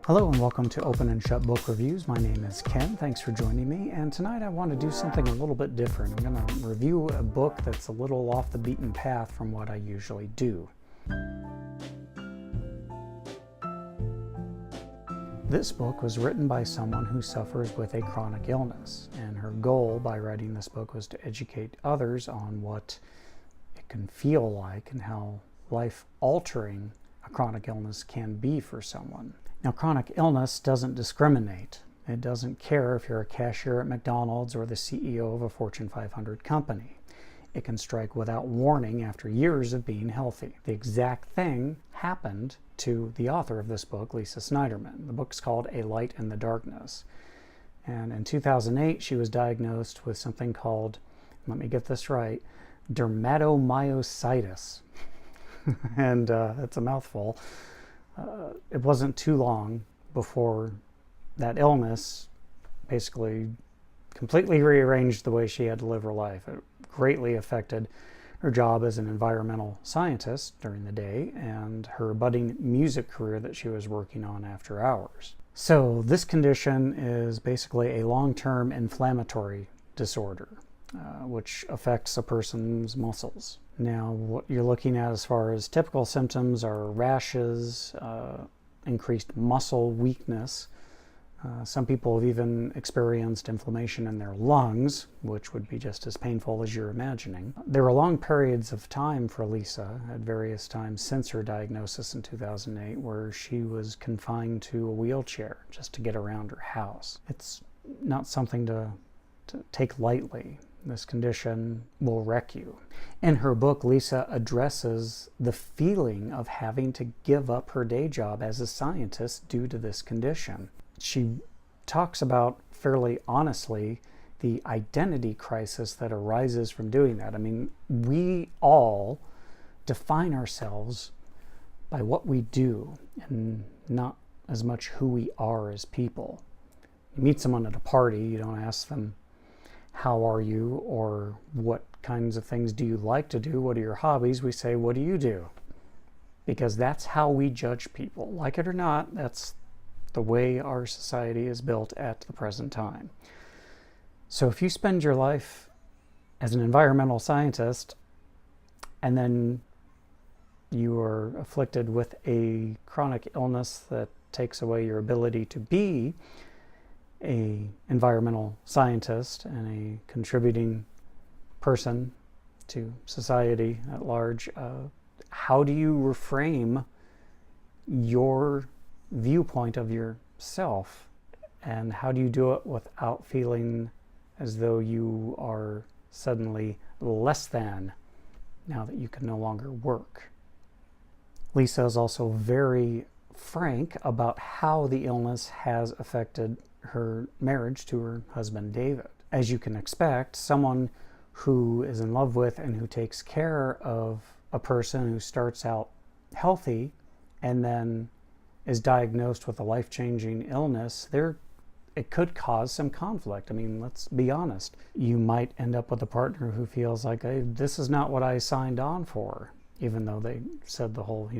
Hello and welcome to Open and Shut Book Reviews. My name is Ken. Thanks for joining me. And tonight I want to do something a little bit different. I'm going to review a book that's a little off the beaten path from what I usually do. This book was written by someone who suffers with a chronic illness, and her goal by writing this book was to educate others on what it can feel like and how life-altering a chronic illness can be for someone. Now, chronic illness doesn't discriminate. It doesn't care if you're a cashier at McDonald's or the CEO of a Fortune 500 company. It can strike without warning after years of being healthy. The exact thing happened to the author of this book, Lisa Sniderman. The book's called A Light in the Darkness. And in 2008, she was diagnosed with something called, let me get this right, Dermatomyositis. And it's a mouthful. It wasn't too long before that illness basically completely rearranged the way she had to live her life. It greatly affected her job as an environmental scientist during the day and her budding music career that she was working on after hours. So this condition is basically a long-term inflammatory disorder, which affects a person's muscles. Now, what you're looking at as far as typical symptoms are rashes, increased muscle weakness. Some people have even experienced inflammation in their lungs, which would be just as painful as you're imagining. There were long periods of time for Lisa at various times since her diagnosis in 2008 where she was confined to a wheelchair just to get around her house. It's not something to take lightly. This condition will wreck you. In her book, Lisa addresses the feeling of having to give up her day job as a scientist due to this condition. She talks about fairly honestly the identity crisis that arises from doing that. I mean, we all define ourselves by what we do and not as much who we are as people. You meet someone at a party, you don't ask them, how are you, or what kinds of things do you like to do? What are your hobbies? We say, what do you do? Because that's how we judge people. Like it or not, that's the way our society is built at the present time. So if you spend your life as an environmental scientist and then you are afflicted with a chronic illness that takes away your ability to be an environmental scientist and a contributing person to society at large, how do you reframe your viewpoint of yourself, and how do you do it without feeling as though you are suddenly less than now that you can no longer work? Lisa is also very frank about how the illness has affected her marriage to her husband David. As you can expect, someone who is in love with and who takes care of a person who starts out healthy and then is diagnosed with a life-changing illness, it could cause some conflict. I mean, let's be honest. You might end up with a partner who feels like, hey, this is not what I signed on for, even though they said the whole,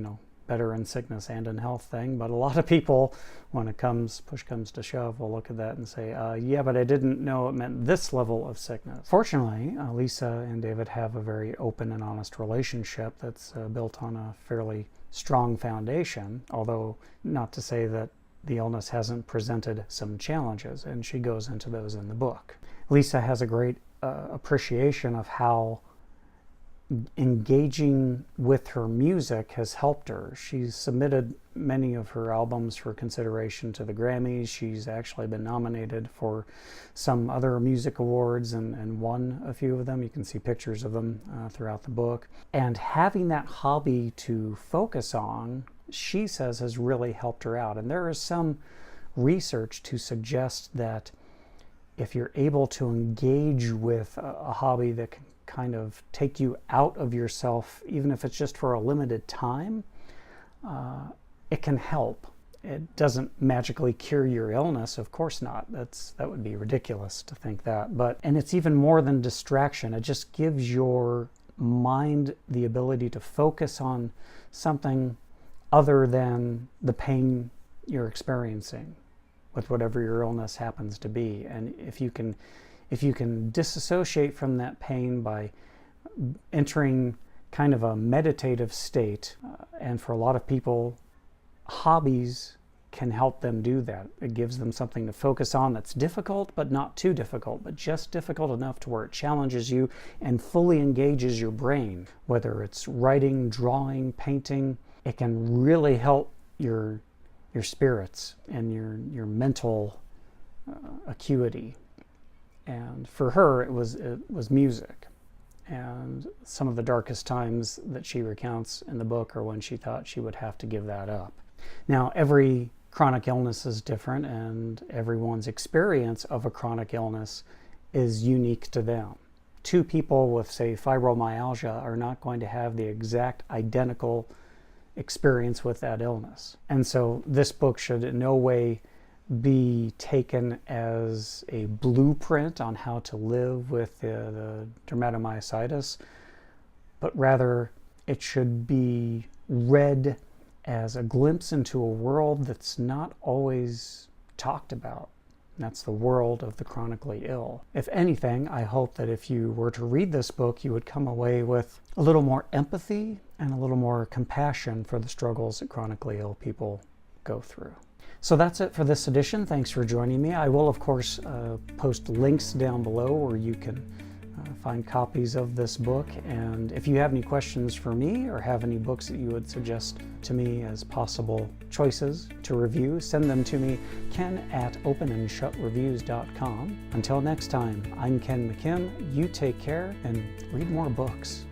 better in sickness and in health thing. But a lot of people, when push comes to shove, will look at that and say, yeah, but I didn't know it meant this level of sickness. Fortunately, Lisa and David have a very open and honest relationship that's built on a fairly strong foundation, although not to say that the illness hasn't presented some challenges, and she goes into those in the book. Lisa has a great appreciation of how engaging with her music has helped her. She's submitted many of her albums for consideration to the Grammys. She's actually been nominated for some other music awards and won a few of them. You can see pictures of them throughout the book. And having that hobby to focus on, she says, has really helped her out. And there is some research to suggest that if you're able to engage with a hobby that can kind of take you out of yourself, even if it's just for a limited time, it can help. It doesn't magically cure your illness, of course not. That would be ridiculous to think that. And it's even more than distraction. It just gives your mind the ability to focus on something other than the pain you're experiencing with whatever your illness happens to be. And if you can disassociate from that pain by entering kind of a meditative state, and for a lot of people, hobbies can help them do that. It gives them something to focus on that's difficult, but not too difficult, but just difficult enough to where it challenges you and fully engages your brain. Whether it's writing, drawing, painting, it can really help your spirits and your mental acuity. And for her, it was music. And some of the darkest times that she recounts in the book are when she thought she would have to give that up. Now, every chronic illness is different, and everyone's experience of a chronic illness is unique to them. Two people with, say, fibromyalgia are not going to have the exact identical experience with that illness. And so this book should in no way be taken as a blueprint on how to live with the dermatomyositis, but rather it should be read as a glimpse into a world that's not always talked about. That's the world of the chronically ill. If anything, I hope that if you were to read this book, you would come away with a little more empathy and a little more compassion for the struggles that chronically ill people go through. So that's it for this edition. Thanks for joining me. I will, of course, post links down below where you can find copies of this book. And if you have any questions for me or have any books that you would suggest to me as possible choices to review, send them to me, ken@openandshutreviews.com. Until next time, I'm Ken McKim. You take care and read more books.